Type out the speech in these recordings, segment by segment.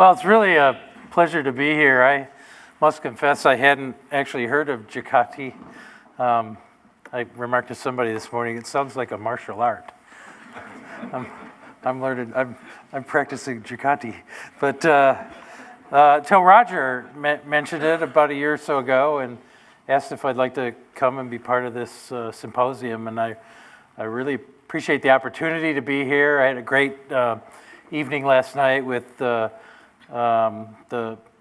Well, it's really a pleasure to be here. I must confess I hadn't actually heard of JCATI. I remarked to somebody this morning, it sounds like a martial art. I'm practicing JCATI. But till Roger mentioned it about a year or so ago and asked if I'd like to come and be part of this symposium, and I really appreciate the opportunity to be here. I had a great evening last night with the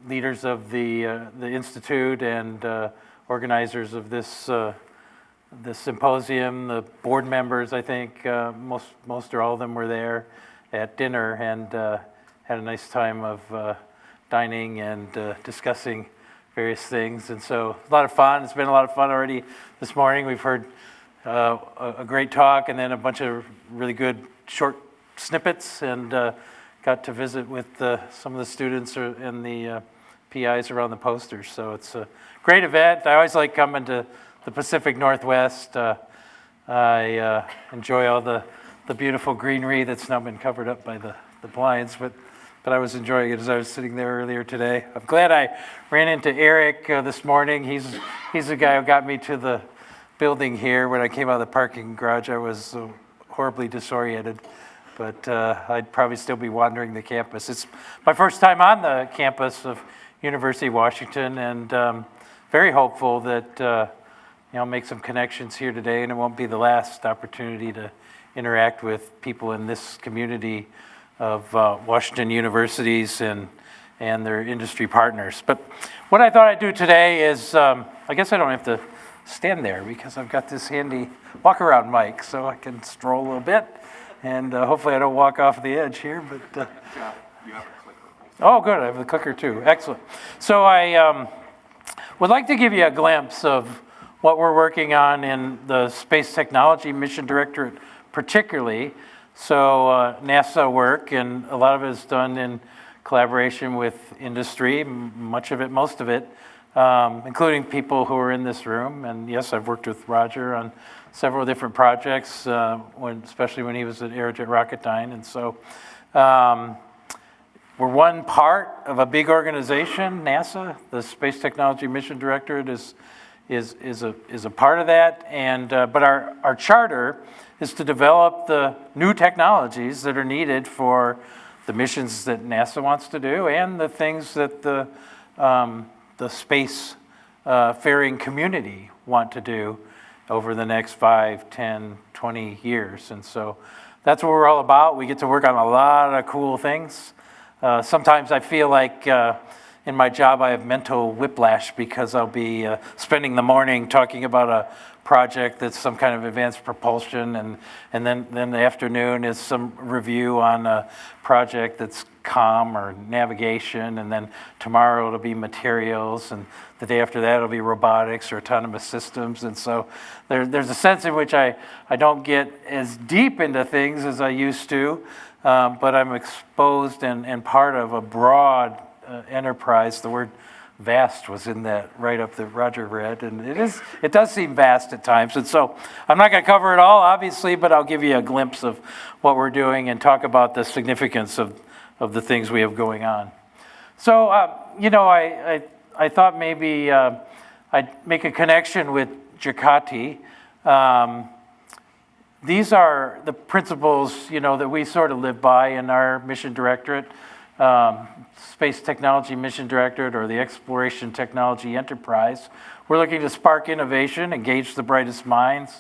leaders of the Institute and organizers of this symposium, the board members, I think, most or all of them were there at dinner, and had a nice time of dining and discussing various things. And so a lot of fun. It's been a lot of fun already this morning. We've heard a great talk and then a bunch of really good short snippets, and got to visit with some of the students and the PIs around the posters. So it's a great event. I always like coming to the Pacific Northwest. I enjoy all the beautiful greenery that's now been covered up by the blinds, but I was enjoying it as I was sitting there earlier today. I'm glad I ran into Eric this morning. He's the guy who got me to the building here. When I came out of the parking garage, I was horribly disoriented, but I'd probably still be wandering the campus. It's my first time on the campus of University of Washington, and very hopeful that make some connections here today, and it won't be the last opportunity to interact with people in this community of Washington universities and their industry partners. But what I thought I'd do today is, I guess I don't have to stand there because I've got this handy walk around mic, so I can stroll a little bit, and hopefully I don't walk off the edge here. But you have a clicker. Oh, good, I have the clicker too. Excellent. So I would like to give you a glimpse of what we're working on in the Space Technology Mission Directorate particularly. So NASA work, and a lot of it is done in collaboration with industry, most of it, including people who are in this room. And yes, I've worked with Roger on several different projects, especially when he was at Aerojet Rocketdyne. And so we're one part of a big organization, NASA. The Space Technology Mission Directorate is a part of that, and but our charter is to develop the new technologies that are needed for the missions that NASA wants to do and the things that the space faring community want to do over the next 5, 10, 20 years. And so that's what we're all about. We get to work on a lot of cool things. Sometimes I feel like in my job I have mental whiplash because I'll be spending the morning talking about a project that's some kind of advanced propulsion, and then the afternoon is some review on a project that's comm or navigation, and then tomorrow it'll be materials, and the day after that it'll be robotics or autonomous systems. And so there's a sense in which I don't get as deep into things as I used to, but I'm exposed and part of a broad enterprise. The word vast was in that write-up that Roger read, and it does seem vast at times. And so I'm not going to cover it all, obviously, but I'll give you a glimpse of what we're doing and talk about the significance of the things we have going on. So, I thought maybe I'd make a connection with JCATI. These are the principles, that we sort of live by in our mission directorate. Space Technology Mission Directorate, or the Exploration Technology Enterprise. We're looking to spark innovation, engage the brightest minds,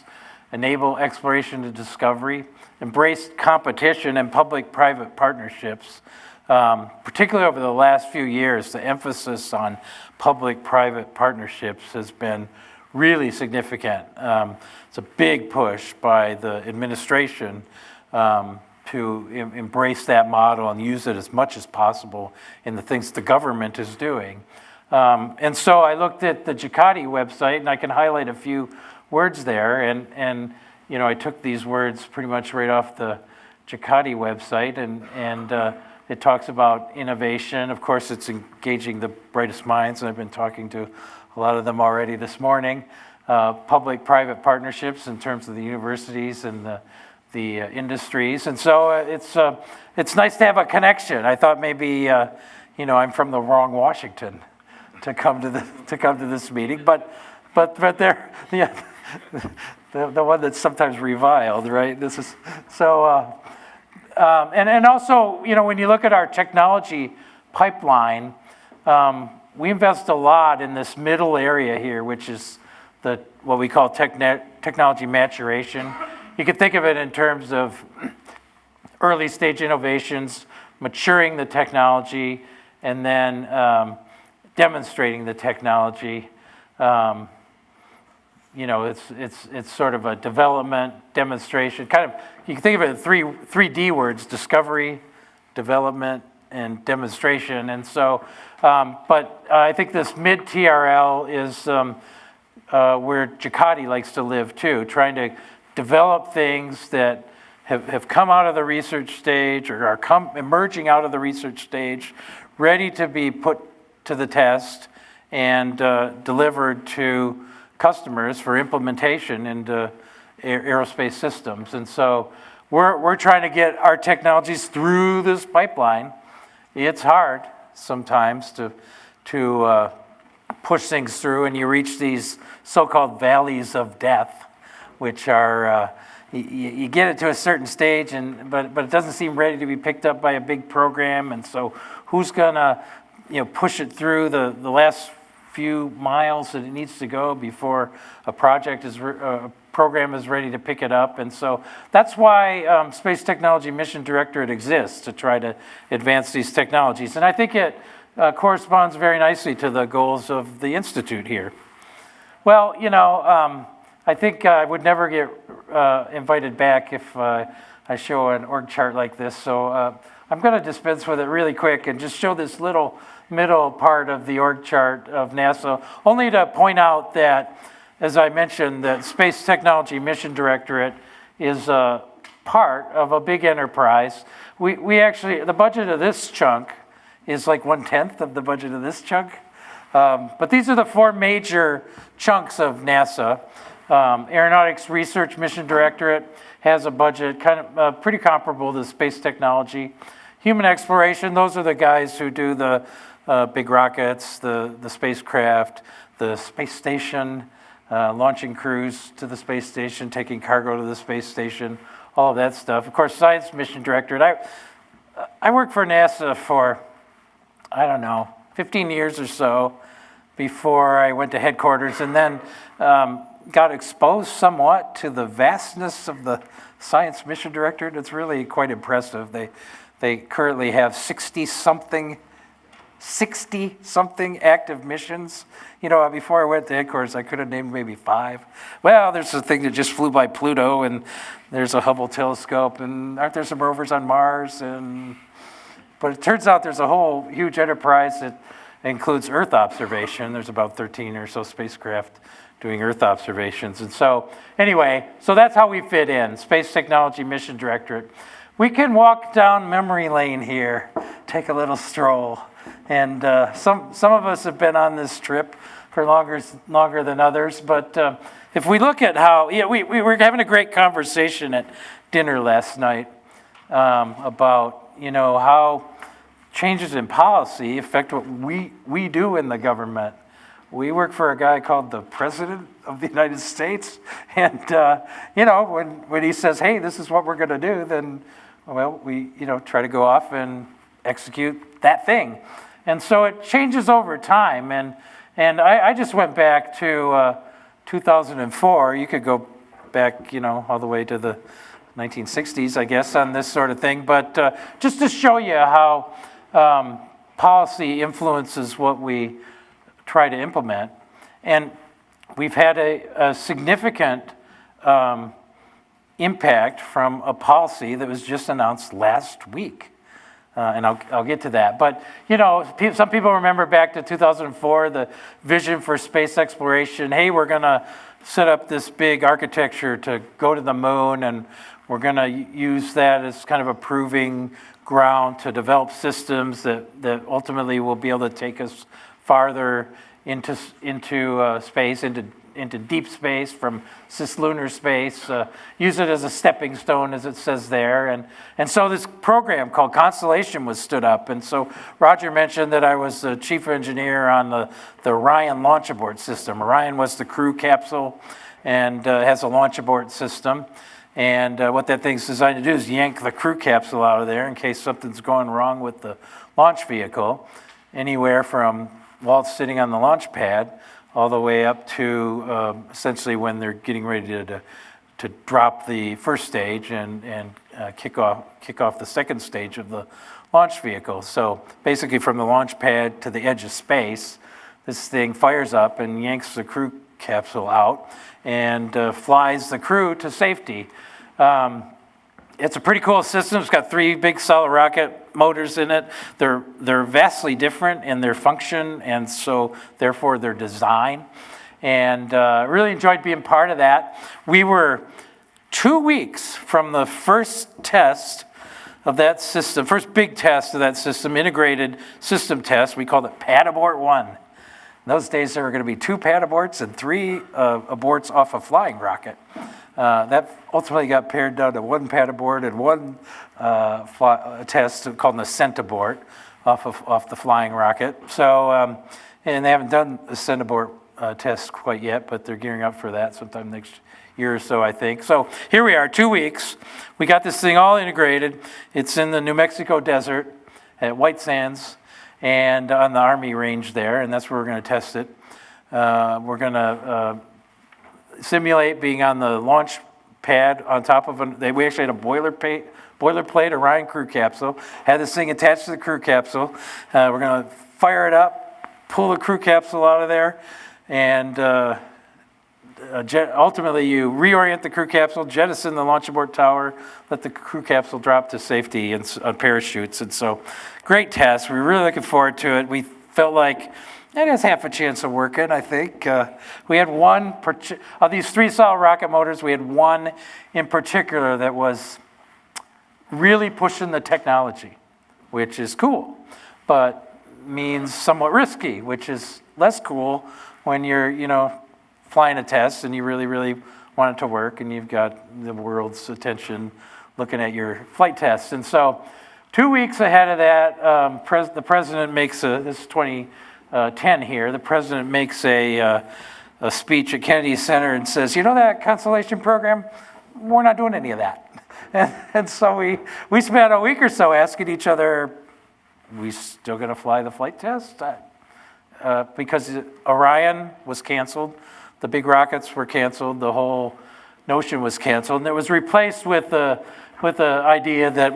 enable exploration and discovery, embrace competition and public-private partnerships. Particularly over the last few years, the emphasis on public-private partnerships has been really significant. It's a big push by the administration to embrace that model and use it as much as possible in the things the government is doing. And so I looked at the JCATI website, and I can highlight a few words there, and I took these words pretty much right off the JCATI website, and it talks about innovation. Of course, it's engaging the brightest minds, and I've been talking to a lot of them already this morning. Public-private partnerships in terms of the universities and the industries, and so it's nice to have a connection. I thought maybe I'm from the wrong Washington to come to this meeting, but they're the one that's sometimes reviled, right? This is so, and also, when you look at our technology pipeline, we invest a lot in this middle area here, which is what we call technology maturation. You can think of it in terms of early stage innovations, maturing the technology, and then demonstrating the technology. It's sort of a development, demonstration, kind of, you can think of it in three D words: discovery, development, and demonstration. And so, but I think this mid-TRL is where JCATI likes to live too, trying to develop things that have come out of the research stage or are emerging out of the research stage, ready to be put to the test and delivered to customers for implementation into aerospace systems. And so we're trying to get our technologies through this pipeline. It's hard sometimes to push things through, and you reach these so-called valleys of death, which are you get it to a certain stage, but it doesn't seem ready to be picked up by a big program. And so who's gonna push it through the last few miles that it needs to go before a program is ready to pick it up? And so that's why Space Technology Mission Directorate exists, to try to advance these technologies. And I think it corresponds very nicely to the goals of the Institute here. Well, I think I would never get invited back if I show an org chart like this. So I'm going to dispense with it really quick and just show this little middle part of the org chart of NASA, only to point out that, as I mentioned, that Space Technology Mission Directorate is a part of a big enterprise. We actually, the budget of this chunk is like 1/10 of the budget of this chunk. But these are the four major chunks of NASA. Aeronautics Research Mission Directorate has a budget kind of pretty comparable to space technology. Human exploration, those are the guys who do the big rockets, the spacecraft, the space station, launching crews to the space station, taking cargo to the space station, all of that stuff. Of course, Science Mission Directorate. I worked for NASA for, 15 years or so before I went to headquarters, and then got exposed somewhat to the vastness of the Science Mission Directorate. It's really quite impressive. They currently have 60-something active missions. Before I went to headquarters, I could have named maybe 5. Well, there's a thing that just flew by Pluto, and there's a Hubble telescope, and aren't there some rovers on Mars? But it turns out there's a whole huge enterprise that includes Earth observation. There's about 13 or so spacecraft doing Earth observations. And so, anyway, so that's how we fit in, Space Technology Mission Directorate. We can walk down memory lane here, take a little stroll. And some of us have been on this trip for longer than others. But if we look at how, we were having a great conversation at dinner last night about, how changes in policy affect what we do in the government. We work for a guy called the President of the United States. And, when he says, hey, this is what we're going to do, then, well, we, try to go off and execute that thing. And so it changes over time. And I just went back to 2004. You could go back, all the way to the 1960s, I guess, on this sort of thing. But just to show you how policy influences what we try to implement. And we've had a significant impact from a policy that was just announced last week. And I'll get to that. But, some people remember back to 2004, the vision for space exploration. Hey, we're going to set up this big architecture to go to the moon, and we're going to use that as kind of a proving ground to develop systems that ultimately will be able to take us farther into space, into into deep space from cislunar space, use it as a stepping stone, as it says there. And so this program called Constellation was stood up. And so Roger mentioned that I was the chief engineer on the Orion launch abort system. Orion was the crew capsule and has a launch abort system. And what that thing's designed to do is yank the crew capsule out of there in case something's going wrong with the launch vehicle, anywhere from while it's sitting on the launch pad all the way up to essentially when they're getting ready to drop the first stage and kick off the second stage of the launch vehicle. So basically from the launch pad to the edge of space, this thing fires up and yanks the crew capsule out and flies the crew to safety. It's a pretty cool system. It's got 3 big solid rocket motors in it. They're vastly different in their function and so therefore their design. And really enjoyed being part of that. We were 2 weeks from the first test of that system, first big test of that system, integrated system test. We called it Pad Abort 1. In those days, there were going to be 2 pad aborts and 3 aborts off a flying rocket. That ultimately got pared down to 1 pad abort and 1 test called an ascent abort off the flying rocket. So, and they haven't done the ascent abort test quite yet, but they're gearing up for that sometime next year or so, I think. So here we are, 2 weeks. We got this thing all integrated. It's in the New Mexico desert at White Sands and on the Army range there, and that's where we're going to test it. We're going to simulate being on the launch pad on top of we actually had a boilerplate Orion crew capsule, had this thing attached to the crew capsule. We're going to fire it up, pull the crew capsule out of there, and ultimately you reorient the crew capsule, jettison the launch abort tower, let the crew capsule drop to safety on parachutes. And so great test. We're really looking forward to it. We felt like it has half a chance of working, I think. We had one, of these 3 solid rocket motors, we had one in particular that was really pushing the technology, which is cool, but means somewhat risky, which is less cool when you're, flying a test and you really, really want it to work and you've got the world's attention looking at your flight tests. And so 2 weeks ahead of that, the president makes this is 2010 here, the president makes a speech at Kennedy Center and says, that Constellation program, we're not doing any of that. And so we spent a week or so asking each other, we still going to fly the flight test? Because Orion was canceled. The big rockets were canceled. The whole notion was canceled. And it was replaced with the idea that,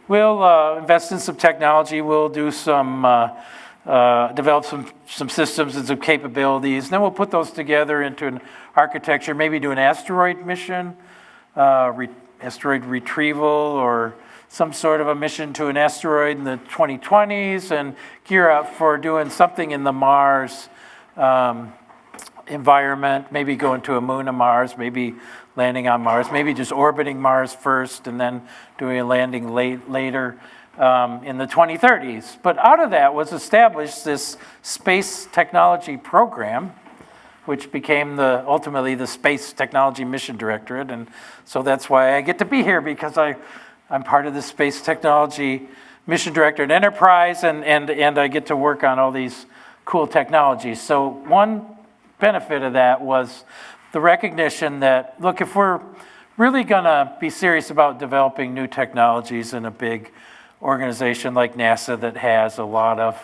we'll invest in some technology. We'll do develop some systems and some capabilities. And then we'll put those together into an architecture, maybe do an asteroid mission, asteroid retrieval, or some sort of a mission to an asteroid in the 2020s and gear up for doing something in the Mars environment, maybe going to a moon of Mars, maybe landing on Mars, maybe just orbiting Mars first and then doing a landing later in the 2030s. But out of that was established this space technology program, which became ultimately the Space Technology Mission Directorate. And so that's why I get to be here, because I'm part of the Space Technology Mission Directorate Enterprise, and I get to work on all these cool technologies. So one benefit of that was the recognition that, look, if we're really going to be serious about developing new technologies in a big organization like NASA that has a lot of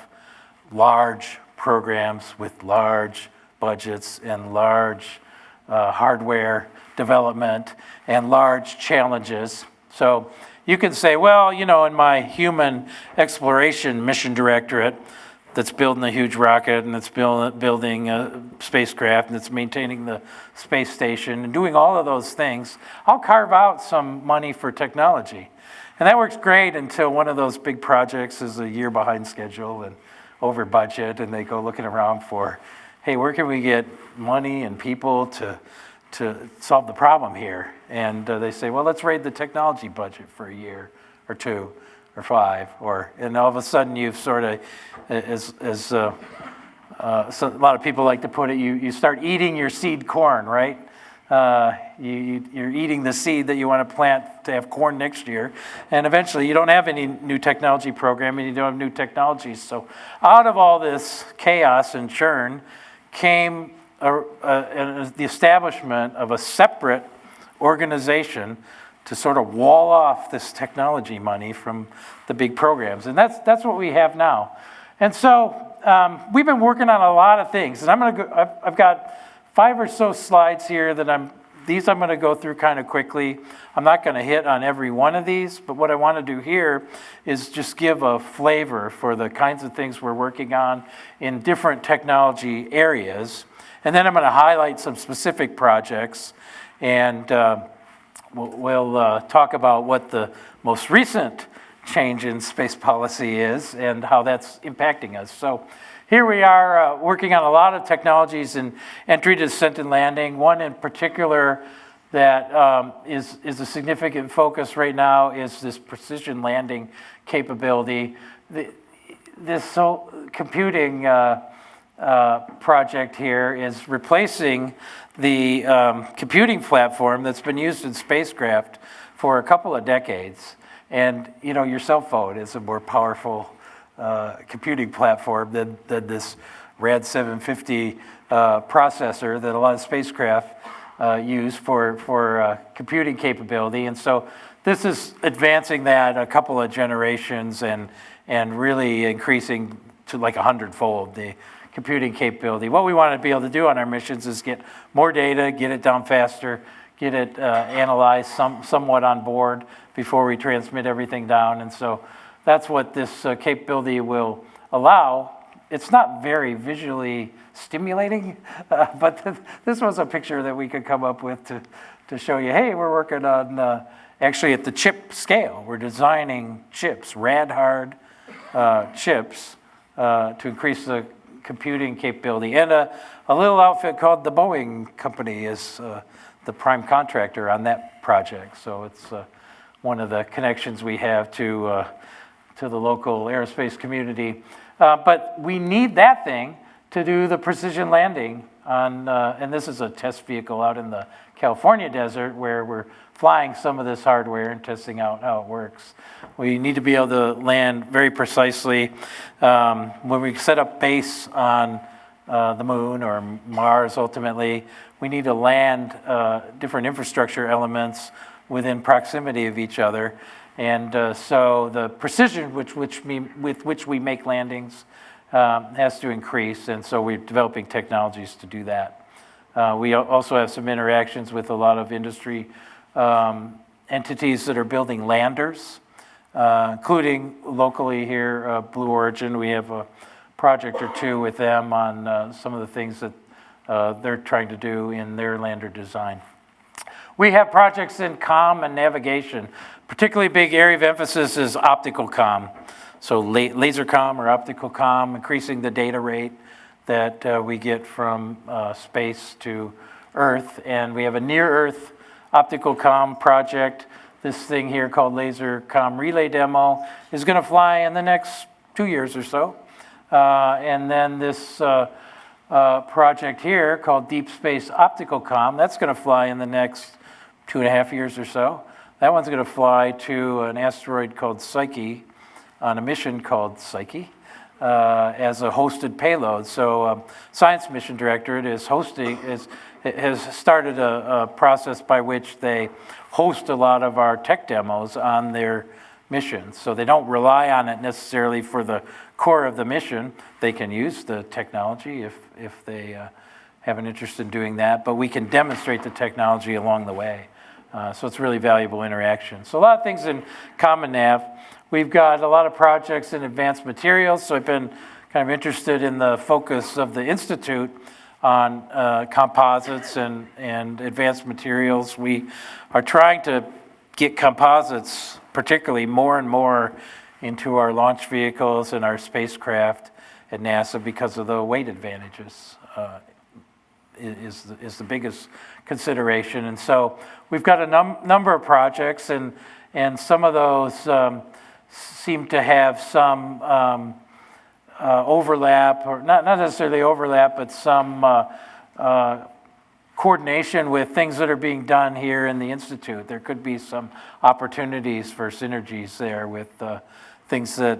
large programs with large budgets and large hardware development and large challenges. So you can say, in my human exploration mission directorate, that's building a huge rocket and it's building a spacecraft and it's maintaining the space station and doing all of those things, I'll carve out some money for technology. And that works great until one of those big projects is a year behind schedule and over budget, and they go looking around for, hey, where can we get money and people to solve the problem here? And they say, well, let's raid the technology budget for a year or 2 or 5, and all of a sudden you've sort of, as so a lot of people like to put it, you start eating your seed corn, right? You're eating the seed that you want to plant to have corn next year, and eventually you don't have any new technology program and you don't have new technologies. So out of all this chaos and churn came the establishment of a separate organization to sort of wall off this technology money from the big programs, and that's what we have now. And so we've been working on a lot of things, and I've got 5 or so slides here that I'm going to go through kind of quickly. I'm not going to hit on every one of these, but what I want to do here is just give a flavor for the kinds of things we're working on in different technology areas. And then I'm going to highlight some specific projects, and we'll talk about what the most recent change in space policy is and how that's impacting us. So here we are working on a lot of technologies in entry, descent, and landing. One in particular that is a significant focus right now is this precision landing capability. This whole computing project here is replacing the computing platform that's been used in spacecraft for a couple of decades. And you know, your cell phone is a more powerful computing platform than this Rad 750 processor that a lot of spacecraft use for computing capability. And so this is advancing that a couple of generations and really increasing to like 100-fold the computing capability. What we want to be able to do on our missions is get more data, get it down faster, get it analyzed somewhat on board before we transmit everything down. And so that's what this capability will allow. It's not very visually stimulating, but this was a picture that we could come up with to show you, hey, we're working on, actually at the chip scale. We're designing chips, rad-hard chips to increase the computing capability. And a little outfit called the Boeing Company is the prime contractor on that project. So it's one of the connections we have to the local aerospace community. But we need that thing to do the precision landing on, and this is a test vehicle out in the California desert where we're flying some of this hardware and testing out how it works. We need to be able to land very precisely. When we set up base on the moon or Mars ultimately, we need to land different infrastructure elements within proximity of each other. And so the precision with which we make landings has to increase, and so we're developing technologies to do that. We also have some interactions with a lot of industry entities that are building landers, including locally here, Blue Origin. We have a project or two with them on some of the things that they're trying to do in their lander design. We have projects in comm and navigation. Particularly big area of emphasis is optical comm. So laser comm or optical comm, increasing the data rate that we get from space to Earth. And we have a near-Earth optical comm project. This thing here called Laser Comm Relay Demo is going to fly in the next 2 years or so. And then this project here called Deep Space Optical Comm, that's going to fly in the next 2.5 years or so. That one's going to fly to an asteroid called Psyche on a mission called Psyche as a hosted payload. So Science Mission Directorate has started a process by which they host a lot of our tech demos on their missions. So they don't rely on it necessarily for the core of the mission. They can use the technology if they have an interest in doing that, but we can demonstrate the technology along the way. So it's really valuable interaction. So a lot of things in Common Nav. We've got a lot of projects in advanced materials. So I've been kind of interested in the focus of the Institute on composites and advanced materials. We are trying to get composites, particularly more and more, into our launch vehicles and our spacecraft at NASA because of the weight advantages. Is the biggest consideration. And so we've got a number of projects, and some of those seem to have some overlap, or not necessarily overlap, but some coordination with things that are being done here in the Institute. There could be some opportunities for synergies there with things that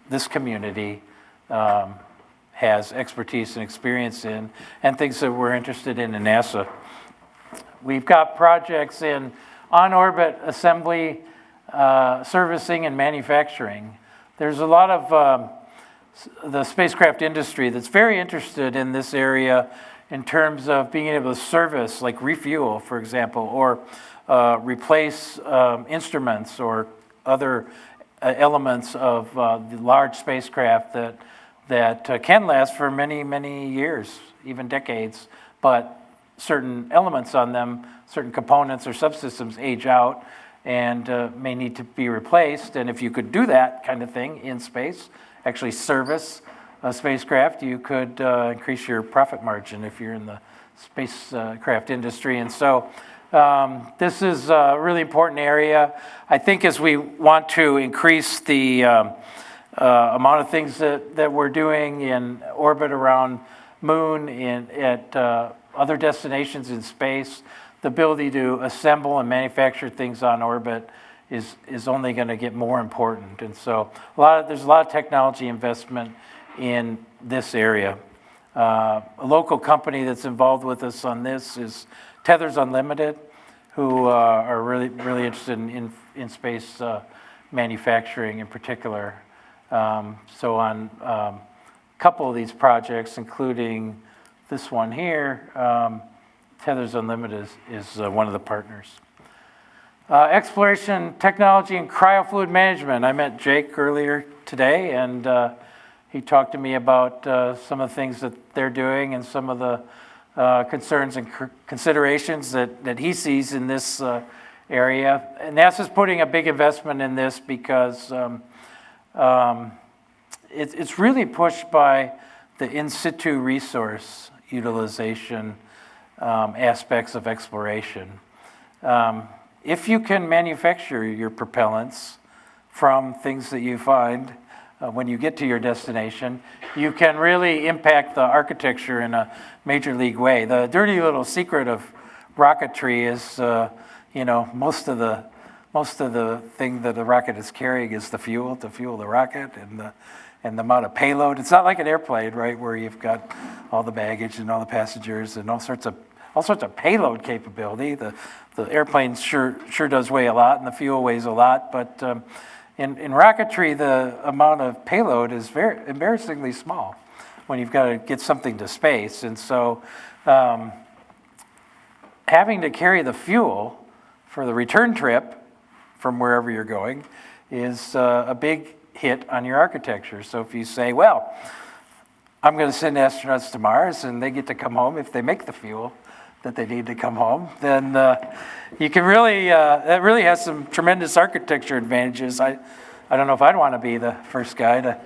this community has expertise and experience in, and things that we're interested in NASA. We've got projects in on-orbit assembly, servicing, and manufacturing. There's a lot of the spacecraft industry that's very interested in this area in terms of being able to service, like refuel, for example, or replace instruments or other elements of the large spacecraft that can last for many, many years, even decades, but certain elements on them, certain components or subsystems age out and may need to be replaced. And if you could do that kind of thing in space, actually service a spacecraft, you could increase your profit margin if you're in the spacecraft industry. And so this is a really important area. I think as we want to increase the amount of things that we're doing in orbit around Moon, at other destinations in space, the ability to assemble and manufacture things on orbit is only going to get more important. And so there's a lot of technology investment in this area. A local company that's involved with us on this is Tethers Unlimited, who are really, really interested in space manufacturing in particular. So on a couple of these projects, including this one here, Tethers Unlimited is one of the partners. Exploration technology and cryofluid management. I met Jake earlier today, and he talked to me about some of the things that they're doing and some of the concerns and considerations that he sees in this area. And NASA's putting a big investment in this because it's really pushed by the in situ resource utilization aspects of exploration. If you can manufacture your propellants from things that you find when you get to your destination, you can really impact the architecture in a major league way. The dirty little secret of rocketry is, most of the thing that the rocket is carrying is the fuel to fuel the rocket and the amount of payload. It's not like an airplane, right, where you've got all the baggage and all the passengers and all sorts of payload capability. The airplane sure does weigh a lot, and the fuel weighs a lot, but in rocketry, the amount of payload is very embarrassingly small when you've got to get something to space. And so having to carry the fuel for the return trip from wherever you're going is a big hit on your architecture. So if you say, well, I'm going to send astronauts to Mars and they get to come home if they make the fuel that they need to come home, then you can really, that really has some tremendous architecture advantages. I don't know if I'd want to be the first guy to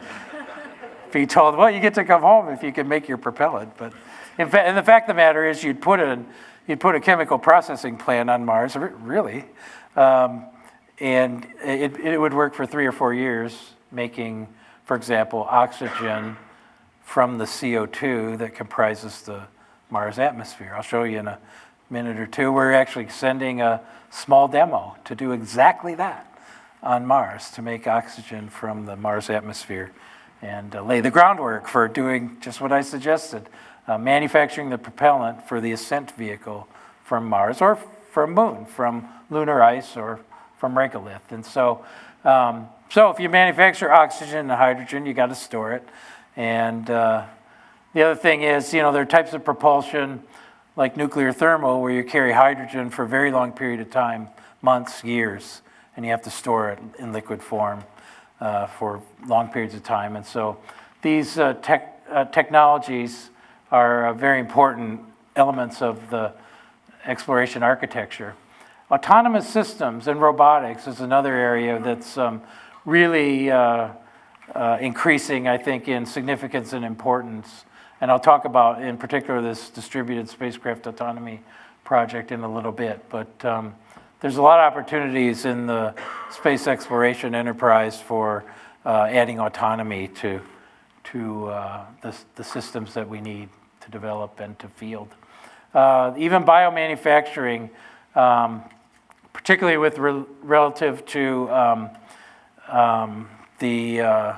be told, well, you get to come home if you can make your propellant. But and the fact of the matter is you'd put a chemical processing plant on Mars, really, and it would work for 3 or 4 years, making, for example, oxygen from the CO2 that comprises the Mars atmosphere. I'll show you in a minute or two. We're actually sending a small demo to do exactly that on Mars, to make oxygen from the Mars atmosphere and lay the groundwork for doing just what I suggested, manufacturing the propellant for the ascent vehicle from Mars or from Moon, from lunar ice or from regolith. And so if you manufacture oxygen and hydrogen, you got to store it. And the other thing is, there are types of propulsion like nuclear thermal where you carry hydrogen for a very long period of time, months, years, and you have to store it in liquid form for long periods of time. And so these technologies are very important elements of the exploration architecture. Autonomous systems and robotics is another area that's really increasing, I think, in significance and importance. And I'll talk about, in particular, this distributed spacecraft autonomy project in a little bit. But there's a lot of opportunities in the space exploration enterprise for adding autonomy to the systems that we need to develop and to field. Even biomanufacturing, particularly with relative to the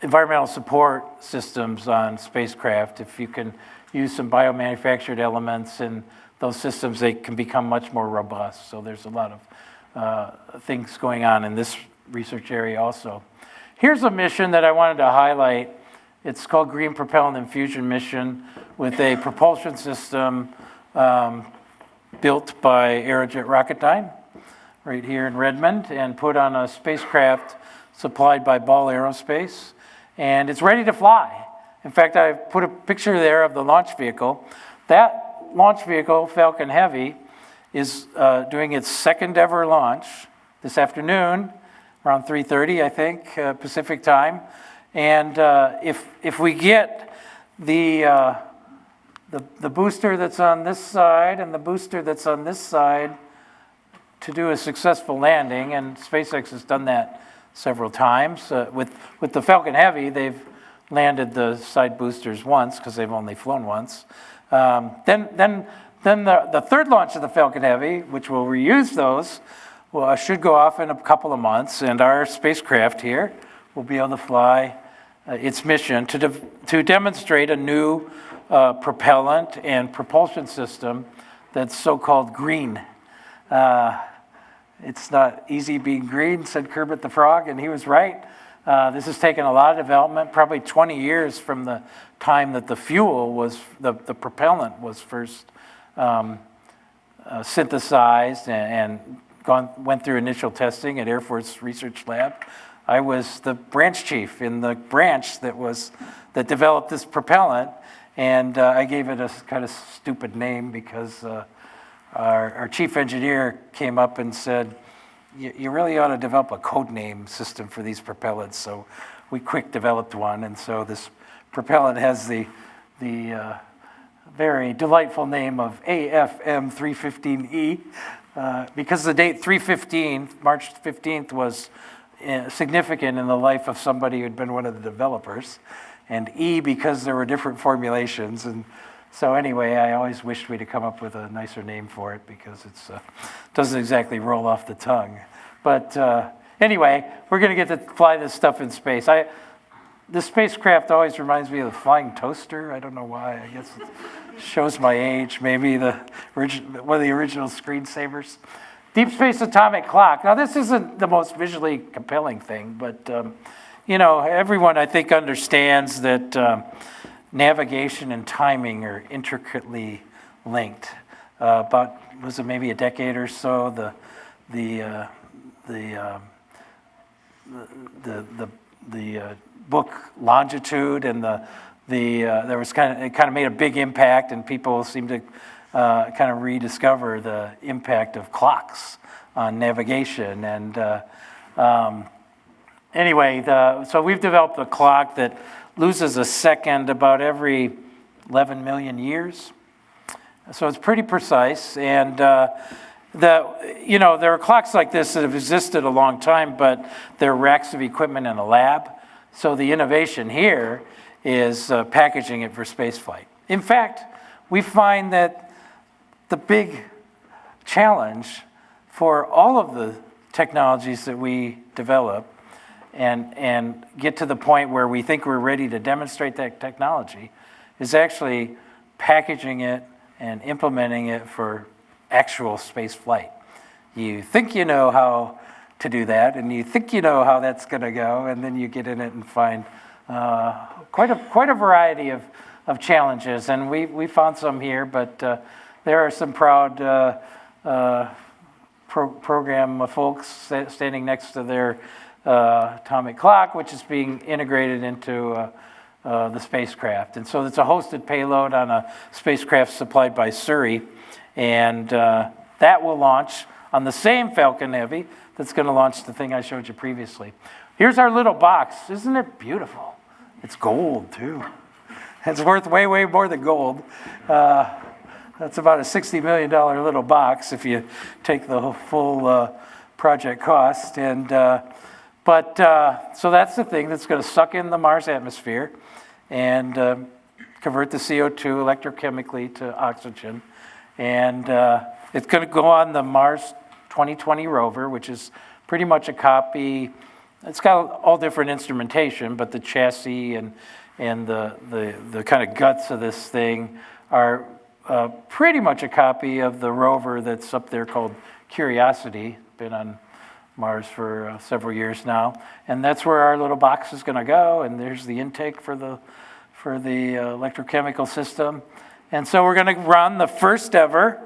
environmental support systems on spacecraft. If you can use some biomanufactured elements in those systems, they can become much more robust. So there's a lot of things going on in this research area also. Here's a mission that I wanted to highlight. It's called Green Propellant Infusion Mission with a propulsion system built by Aerojet Rocketdyne right here in Redmond and put on a spacecraft supplied by Ball Aerospace. And it's ready to fly. In fact, I put a picture there of the launch vehicle. That launch vehicle, Falcon Heavy, is doing its second ever launch this afternoon, around 3:30, I think, Pacific time. And if we get the booster that's on this side and the booster that's on this side to do a successful landing, and SpaceX has done that several times. With the Falcon Heavy, they've landed the side boosters once because they've only flown once. Then the third launch of the Falcon Heavy, which will reuse those, should go off in a couple of months, and our spacecraft here will be able to fly its mission to demonstrate a new propellant and propulsion system that's so-called green. It's not easy being green, said Kermit the Frog, and he was right. This has taken a lot of development, probably 20 years from the time that the fuel was, the propellant was first synthesized and went through initial testing at Air Force Research Lab. I was the branch chief in the branch that developed this propellant, and I gave it a kind of stupid name because our chief engineer came up and said, you really ought to develop a code name system for these propellants. So we quick developed one, and so this propellant has the very delightful name of AFM 315E, because the date 315, March 15th, was significant in the life of somebody who'd been one of the developers, and E because there were different formulations. And so anyway, I always wished we'd have come up with a nicer name for it because it doesn't exactly roll off the tongue. But anyway, we're going to get to fly this stuff in space. This spacecraft always reminds me of the flying toaster. I don't know why. I guess it shows my age. Maybe one of the original screensavers. Deep Space Atomic Clock. Now, this isn't the most visually compelling thing, but everyone I think understands that navigation and timing are intricately linked. About was it maybe a decade or so? The book Longitude and there was it kind of made a big impact, and people seemed to kind of rediscover the impact of clocks on navigation. And anyway, so we've developed a clock that loses a second about every 11 million years. So it's pretty precise. And there are clocks like this that have existed a long time, but they're racks of equipment in a lab. So the innovation here is packaging it for spaceflight. In fact, we find that the big challenge for all of the technologies that we develop and get to the point where we think we're ready to demonstrate that technology is actually packaging it and implementing it for actual space flight. You think you know how to do that, and you think you know how that's going to go, and then you get in it and find quite a variety of challenges. And we found some here, but there are some proud program folks standing next to their atomic clock, which is being integrated into the spacecraft. And so it's a hosted payload on a spacecraft supplied by Surrey, and that will launch on the same Falcon Heavy that's going to launch the thing I showed you previously. Here's our little box. Isn't it beautiful? It's gold, too. It's worth way, way more than gold. That's about a $60 million little box if you take the full project cost. And But so that's the thing that's going to suck in the Mars atmosphere and convert the CO2 electrochemically to oxygen. And it's going to go on the Mars 2020 rover, which is pretty much a copy. It's got all different instrumentation, but the chassis and the kind of guts of this thing are pretty much a copy of the rover that's up there called Curiosity. Been on Mars for several years now, and that's where our little box is going to go. And there's the intake for the electrochemical system. And so we're going to run the first ever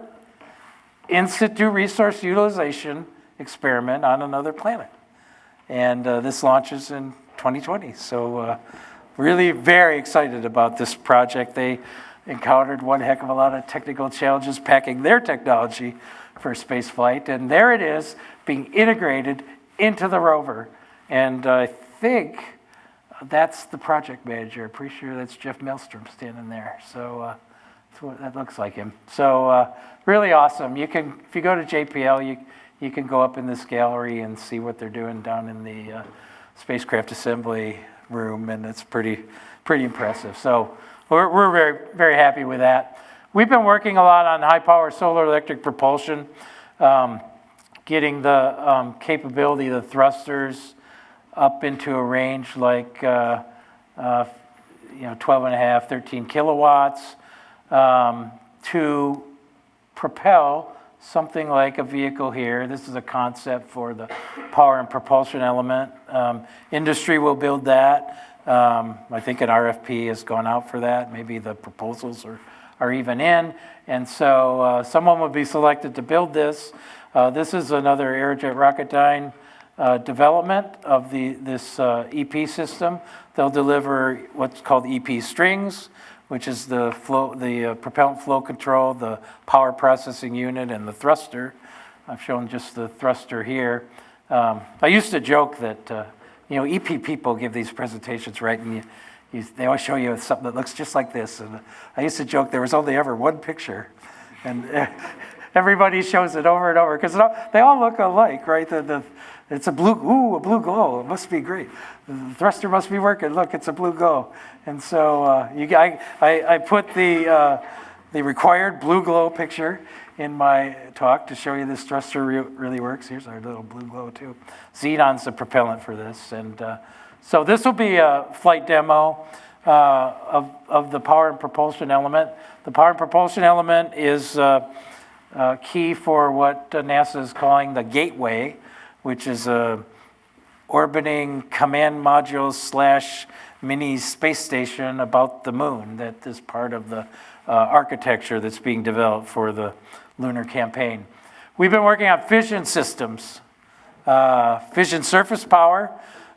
in situ resource utilization experiment on another planet. And this launches in 2020. So really very excited about this project. They encountered one heck of a lot of technical challenges packing their technology for spaceflight. And there it is, being integrated into the rover. And I think that's the project manager. Pretty sure that's Jeff Maelstrom standing there. So that's what that looks like him. So really awesome. You can, if you go to JPL, you can go up in this gallery and see what they're doing down in the spacecraft assembly room, and it's pretty impressive. So we're very, very happy with that. We've been working a lot on high-power solar electric propulsion, getting the capability of the thrusters up into a range like 12 and a half, 13 kilowatts to propel something like a vehicle here. This is a concept for the power and propulsion element. Industry will build that. I think an RFP has gone out for that. Maybe the proposals are even in. And so someone will be selected to build this. This is another Aerojet Rocketdyne development of this EP system. They'll deliver what's called EP strings, which is the propellant flow control, the power processing unit, and the thruster. I've shown just the thruster here. I used to joke that EP people give these presentations, right? And they always show you something that looks just like this. And I used to joke there was only ever one picture, and everybody shows it over and over because they all look alike, right? It's a blue blue glow. It must be great. The thruster must be working. Look, it's a blue glow. And so I put the required blue glow picture in my talk to show you this thruster really works. Here's our little blue glow too. Xenon's the propellant for this. And so this will be a flight demo of the power and propulsion element. The power and propulsion element is key for what NASA is calling the Gateway, which is a orbiting command module / mini space station about the moon that is part of the architecture that's being developed for the lunar campaign. We've been working on fission systems, fission surface power.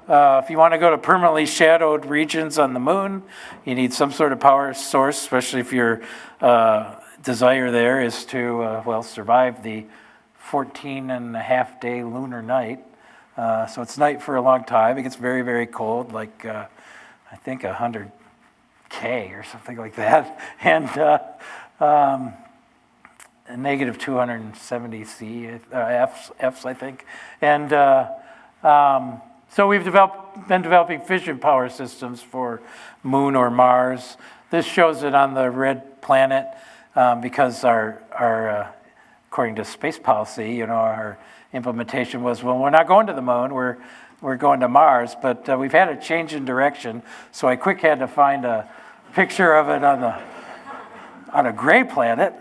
If you want to go to permanently shadowed regions on the moon, you need some sort of power source, especially if your desire there is to, survive the 14-and-a-half-day lunar night. So it's night for a long time. It gets very, very cold, like I think 100 K or something like that, and negative 270 C Fs, I think. And so we've been developing fission power systems for Moon or Mars. This shows it on the red planet because our according to space policy, our implementation was, well, we're not going to the moon, we're going to Mars, but we've had a change in direction, so I quick had to find a picture of it on a gray planet.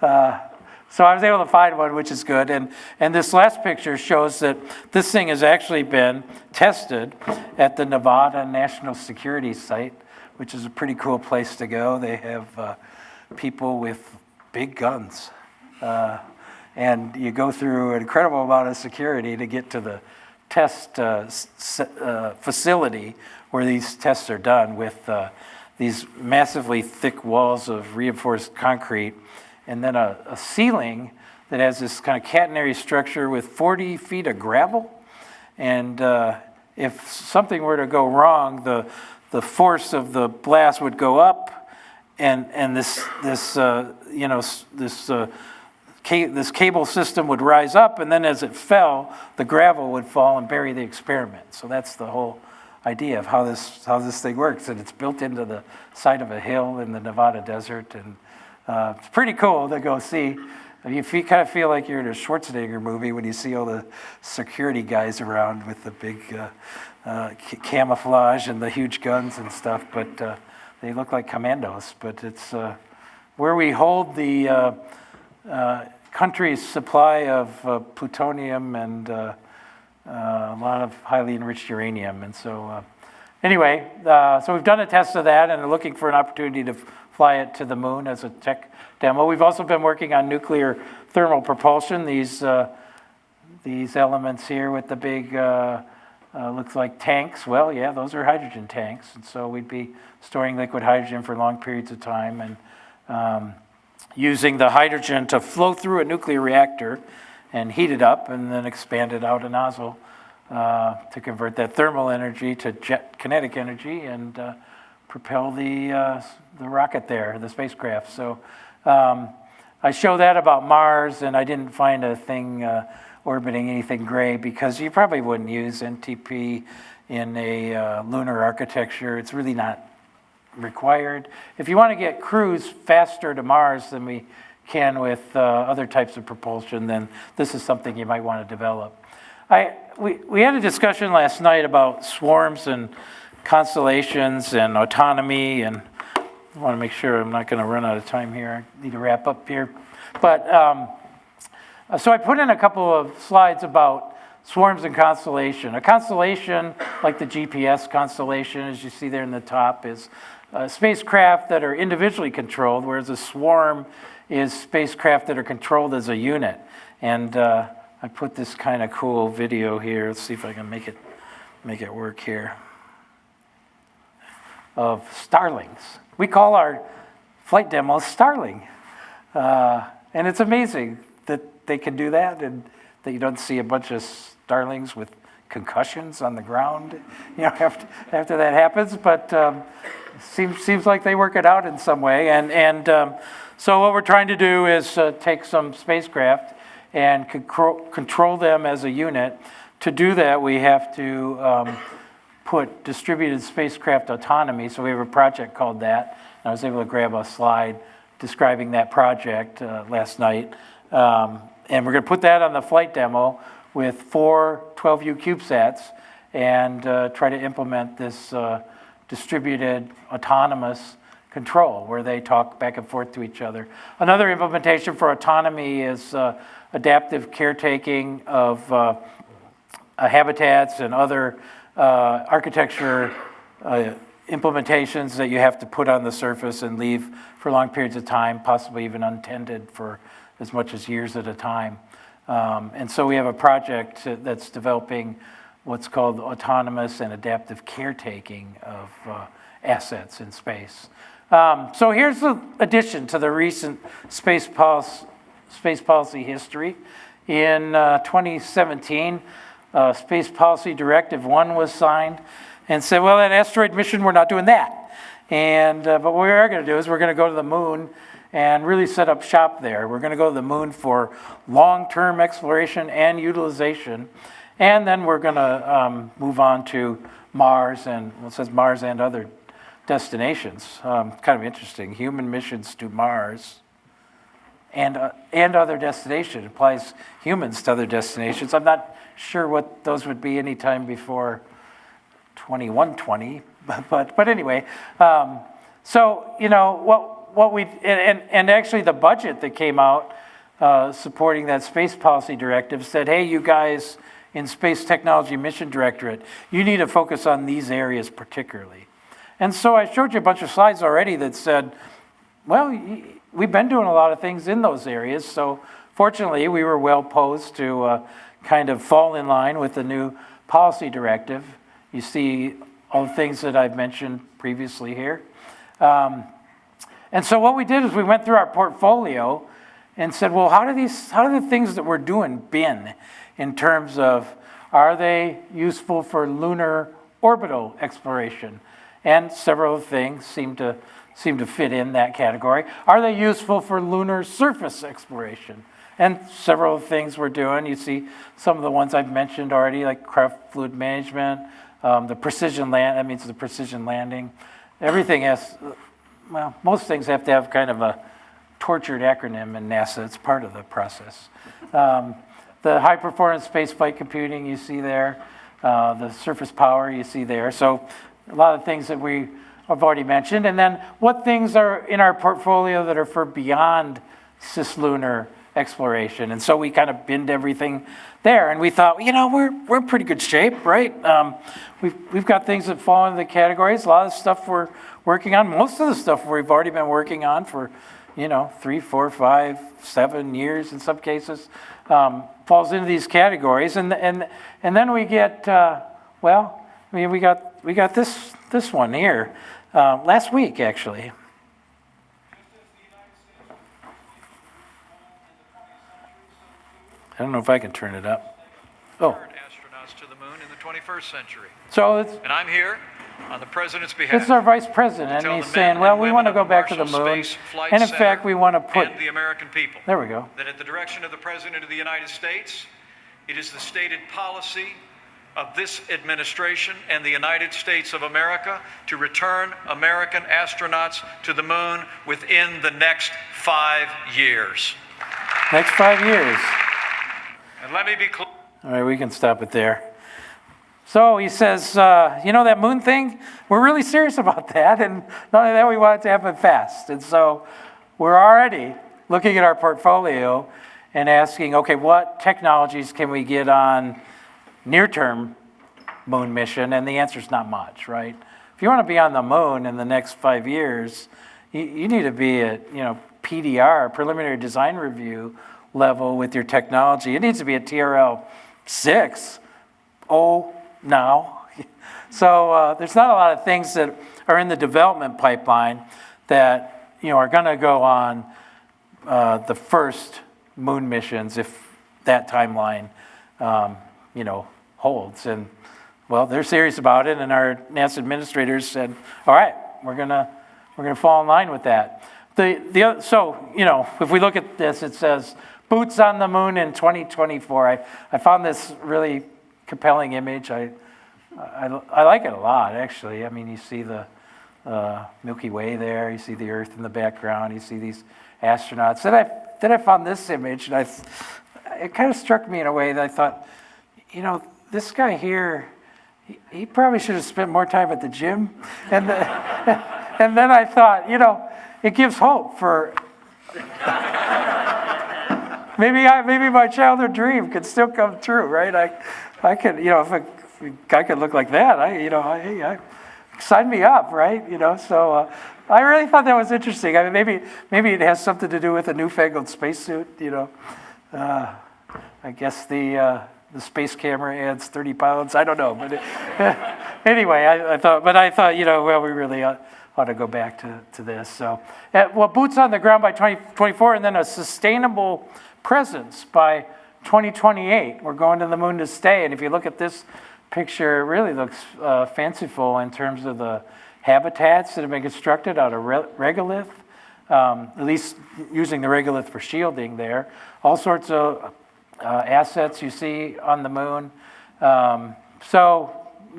So I was able to find one, which is good. And this last picture shows that this thing has actually been tested at the Nevada National Security Site, which is a pretty cool place to go. They have people with big guns. And you go through an incredible amount of security to get to the test facility where these tests are done with these massively thick walls of reinforced concrete and then a ceiling that has this kind of catenary structure with 40 feet of gravel. And if something were to go wrong, the force of the blast would go up, and this this cable system would rise up, and then as it fell, the gravel would fall and bury the experiment. So that's the whole idea of how this thing works, and it's built into the side of a hill in the Nevada desert, and it's pretty cool to go see. You kind of feel like you're in a Schwarzenegger movie when you see all the security guys around with the big camouflage and the huge guns and stuff, but they look like commandos. But it's where we hold the country's supply of plutonium and a lot of highly enriched uranium. And so anyway, so we've done a test of that and are looking for an opportunity to fly it to the moon as a tech demo. We've also been working on nuclear thermal propulsion, these elements here with the big, looks like tanks. Well, yeah, those are hydrogen tanks. And so we'd be storing liquid hydrogen for long periods of time and using the hydrogen to flow through a nuclear reactor and heat it up and then expand it out a nozzle to convert that thermal energy to jet kinetic energy and propel the rocket there, the spacecraft. So I show that about Mars, and I didn't find a thing orbiting anything gray because you probably wouldn't use NTP in a lunar architecture. It's really not required. If you want to get crews faster to Mars than we can with other types of propulsion, then this is something you might want to develop. We had a discussion last night about swarms and constellations and autonomy, and I want to make sure I'm not going to run out of time here. I need to wrap up here. But so I put in a couple of slides about swarms and constellation. A constellation, like the GPS constellation, as you see there in the top, is spacecraft that are individually controlled, whereas a swarm is spacecraft that are controlled as a unit. And I put this kind of cool video here. Let's see if I can make it work here. Of starlings. We call our flight demo Starling. And it's amazing that they can do that and that you don't see a bunch of starlings with concussions on the ground, after that happens. But seems like they work it out in some way. And so what we're trying to do is take some spacecraft and control them as a unit. To do that, we have to put distributed spacecraft autonomy. So we have a project called that. And I was able to grab a slide describing that project last night. And we're going to put that on the flight demo with 4 12U CubeSats and try to implement this distributed autonomous control where they talk back and forth to each other. Another implementation for autonomy is adaptive caretaking of habitats and other architecture implementations that you have to put on the surface and leave for long periods of time, possibly even untended for as much as years at a time. And so we have a project that's developing what's called autonomous and adaptive caretaking of assets in space. So here's the addition to the recent space policy history. In 2017, Space Policy Directive 1 was signed and said, well, that asteroid mission, we're not doing that. And but what we are going to do is we're going to go to the moon and really set up shop there. We're going to go to the moon for long-term exploration and utilization. And then we're going to move on to Mars, and well, it says Mars and other destinations. Kind of interesting. Human missions to Mars and other destinations. It applies humans to other destinations. I'm not sure what those would be anytime before 2120, but anyway. So what we and actually the budget that came out supporting that space policy directive said, hey, you guys in Space Technology Mission Directorate, you need to focus on these areas particularly. And so I showed you a bunch of slides already that said, well, we've been doing a lot of things in those areas. So fortunately, we were well posed to kind of fall in line with the new policy directive. You see all the things that I've mentioned previously here. And so what we did is we went through our portfolio and said, well, how do the things that we're doing been in terms of, are they useful for lunar orbital exploration? And several things seem to fit in that category. Are they useful for lunar surface exploration? and several things we're doing. You see some of the ones I've mentioned already, like craft fluid management, the precision land, that means the precision landing. Everything has, well, most things have to have kind of a tortured acronym in NASA. It's part of the process. The high performance spaceflight computing you see there, the surface power you see there. So a lot of things that we have already mentioned. And then what things are in our portfolio that are for beyond cislunar exploration. And so we kind of binned everything there. And we thought, you know, we're in pretty good shape, right? We've got things that fall into the categories. A lot of stuff we're working on. Most of the stuff we've already been working on for, 3, 4, 5, 7 years in some cases, falls into these categories. And then we get, we got this one here last week, actually. I don't know if I can turn it up. Oh. Astronauts to the moon in the 21st century. So and I'm here on the President's behalf. It's our Vice President, and he's saying, well, we want to go back to the moon. And in fact, we want to put... And the American people. There we go. That at the direction of the President of the United States, it is the stated policy of this administration and the United States of America to return American astronauts to the moon within the next 5 years. Next 5 years. And let me be clear. All right, we can stop it there. So he says, that moon thing, we're really serious about that. And not only that, we want it to happen fast. And so we're already looking at our portfolio and asking, okay, what technologies can we get on near-term moon mission? And the answer is not much, right? If you want to be on the moon in the next 5 years, you need to be at, PDR, preliminary design review level with your technology. It needs to be at TRL 6. Now. So there's not a lot of things that are in the development pipeline that are going to go on the first moon missions if that timeline holds. And well, they're serious about it, and our NASA administrators said, "All right, we're gonna fall in line with that." If we look at this, it says boots on the moon in 2024. I found this really compelling image. I like it a lot, actually. I mean, you see the Milky Way there. You see the Earth in the background. You see these astronauts. Then I found this image, and it kind of struck me in a way that I thought, this guy here, he probably should have spent more time at the gym. And then I thought, it gives hope for maybe my childhood dream could still come true, right? I could, if a guy could look like that, sign me up, right? So I really thought that was interesting. I mean, maybe it has something to do with a newfangled spacesuit. I guess the space camera adds 30 pounds. I don't know, but anyway, I thought, we really ought to go back to this. So, boots on the ground by 2024, and then a sustainable presence by 2028. We're going to the moon to stay. And if you look at this picture, it really looks fanciful in terms of the habitats that have been constructed out of regolith, at least using the regolith for shielding there. All sorts of assets you see on the moon. Is it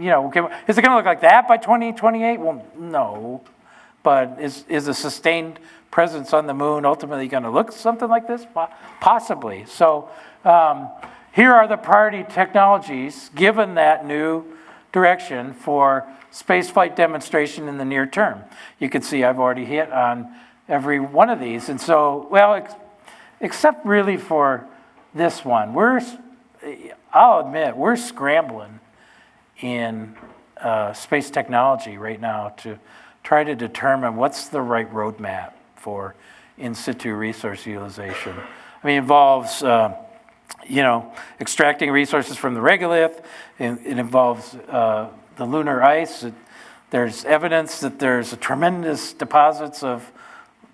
going to look like that by 2028? Well, no. But is a sustained presence on the moon ultimately going to look something like this? Possibly. So here are the priority technologies given that new direction for spaceflight demonstration in the near term. You can see I've already hit on every one of these. And so, except really for this one, I'll admit, we're scrambling in space technology right now to try to determine what's the right roadmap for in situ resource utilization. I mean, it involves, extracting resources from the regolith. It involves the lunar ice. There's evidence that there's tremendous deposits of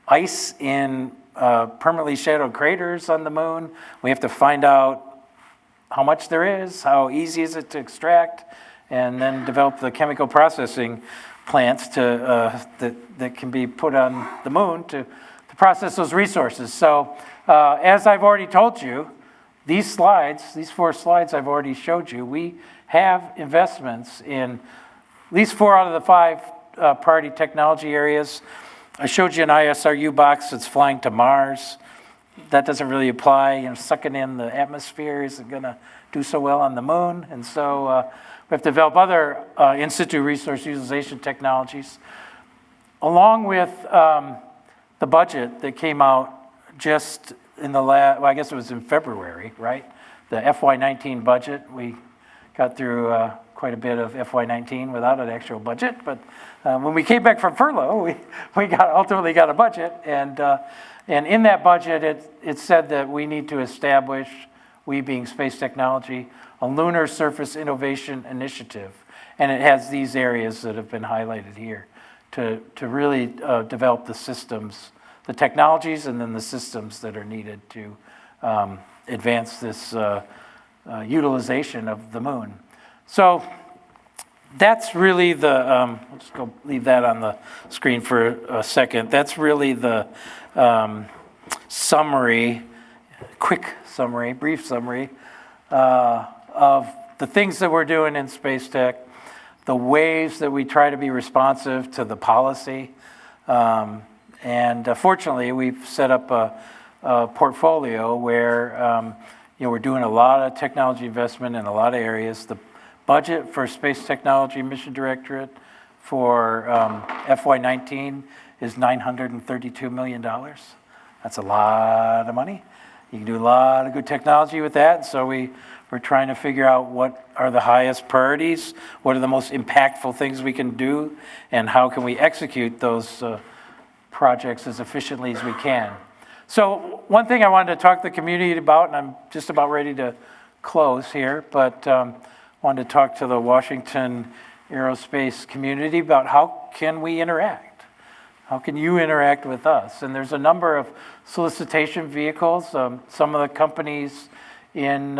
ice in permanently shadowed craters on the moon. We have to find out how much there is, how easy is it to extract, and then develop the chemical processing plants that can be put on the moon to process those resources. So as I've already told you, these slides, these 4 slides I've already showed you, we have investments in at least 4 out of the 5 priority technology areas. I showed you an ISRU box that's flying to Mars. That doesn't really apply. You know, sucking in the atmosphere isn't going to do so well on the moon. And so we have to develop other in situ resource utilization technologies. Along with the budget that came out just in the last, well, I guess it was in February, right? The FY19 budget. We got through quite a bit of FY19 without an actual budget, but when we came back from furlough, we ultimately got a budget, and in that budget, it said that we need to establish, we being space technology, a Lunar Surface Innovation Initiative, and it has these areas that have been highlighted here to really develop the systems, the technologies, and then the systems that are needed to advance this utilization of the moon. So that's really the, I'll just go leave that on the screen for a second. That's really the summary, quick summary, brief summary of the things that we're doing in space tech, the ways that we try to be responsive to the policy. And fortunately, we've set up a portfolio where we're doing a lot of technology investment in a lot of areas. The budget for Space Technology Mission Directorate for FY19 is $932 million. That's a lot of money. You can do a lot of good technology with that. So we're trying to figure out what are the highest priorities, what are the most impactful things we can do, and how can we execute those projects as efficiently as we can. So one thing I wanted to talk to the community about, and I'm just about ready to close here, but wanted to talk to the Washington aerospace community about how can we interact? How can you interact with us? And there's a number of solicitation vehicles. Some of the companies in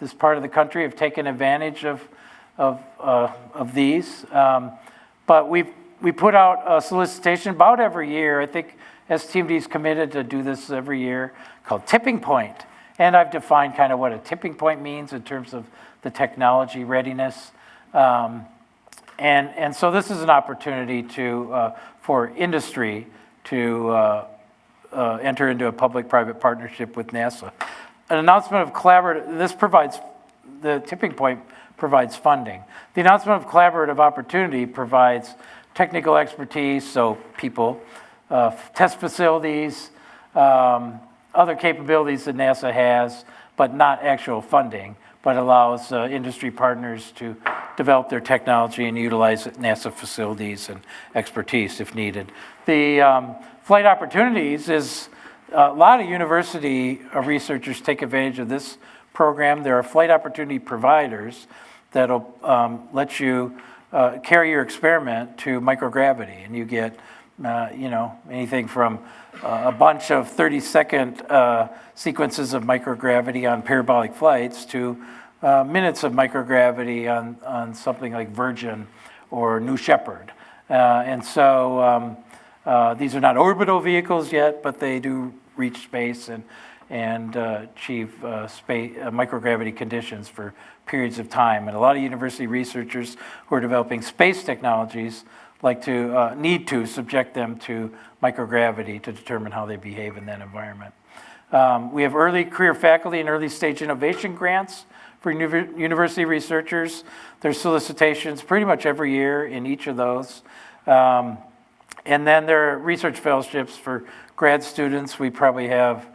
this part of the country have taken advantage of these. But we put out a solicitation about every year. I think STMD is committed to do this every year, called Tipping Point. And I've defined kind of what a tipping point means in terms of the technology readiness. And so this is an opportunity for industry to enter into a public-private partnership with NASA. An announcement of collaborative, the tipping point provides funding. The announcement of collaborative opportunity provides technical expertise, so people, test facilities, other capabilities that NASA has, but not actual funding, but allows industry partners to develop their technology and utilize NASA facilities and expertise if needed. The flight opportunities is a lot of university researchers take advantage of this program. There are flight opportunity providers that'll let you carry your experiment to microgravity, and you get anything from a bunch of 30-second sequences of microgravity on parabolic flights to minutes of microgravity on something like Virgin or New Shepard. And so these are not orbital vehicles yet, but they do reach space and achieve microgravity conditions for periods of time. And a lot of university researchers who are developing space technologies need to subject them to microgravity to determine how they behave in that environment. We have early career faculty and early stage innovation grants for university researchers. There's solicitations pretty much every year in each of those. And then there are research fellowships for grad students. We probably have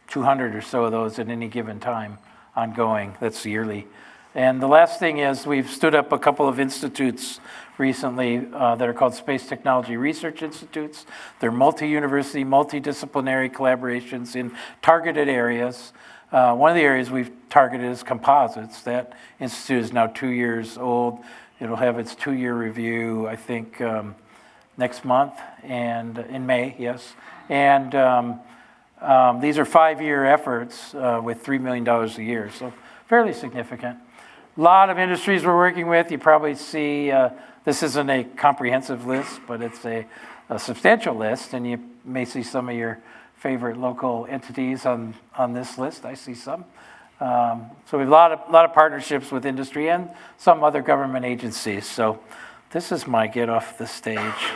200 or so of those at any given time ongoing. That's yearly. And the last thing is we've stood up a couple of institutes recently that are called Space Technology Research Institutes. They're multi-university, multidisciplinary collaborations in targeted areas. One of the areas we've targeted is composites. That institute is now 2 years old. It'll have its 2-year review, I think, next month, and in May, yes. And these are 5-year efforts with $3 million a year, so fairly significant. A lot of industries we're working with. You probably see, this isn't a comprehensive list, but it's a substantial list, and you may see some of your favorite local entities on this list. I see some. So we have a lot of partnerships with industry and some other government agencies. So this is my get off the stage.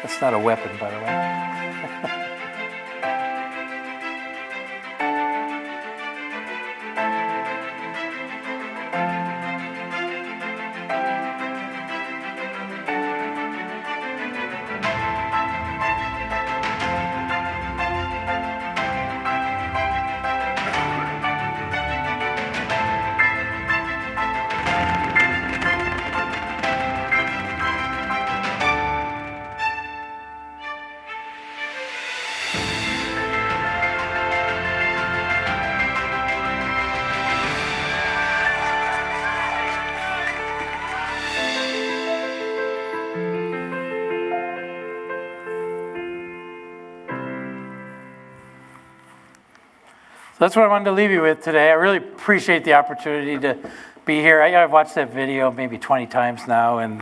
That's not a weapon, by the way. So that's what I wanted to leave you with today. I really appreciate the opportunity to be here. I've watched that video maybe 20 times now, and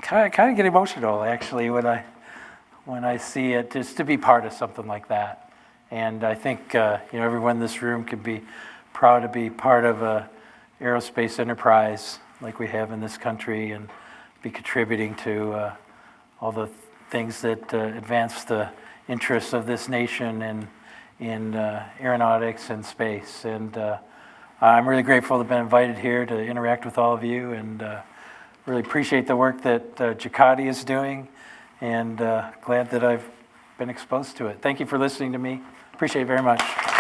kind of get emotional actually when I see it, just to be part of something like that. And I think everyone in this room can be proud to be part of a aerospace enterprise like we have in this country, and be contributing to all the things that advance the interests of this nation and in aeronautics and space. And I'm really grateful to have been invited here to interact with all of you, and really appreciate the work that JCATI is doing, and glad that I've been exposed to it. Thank you for listening to me. Appreciate it very much.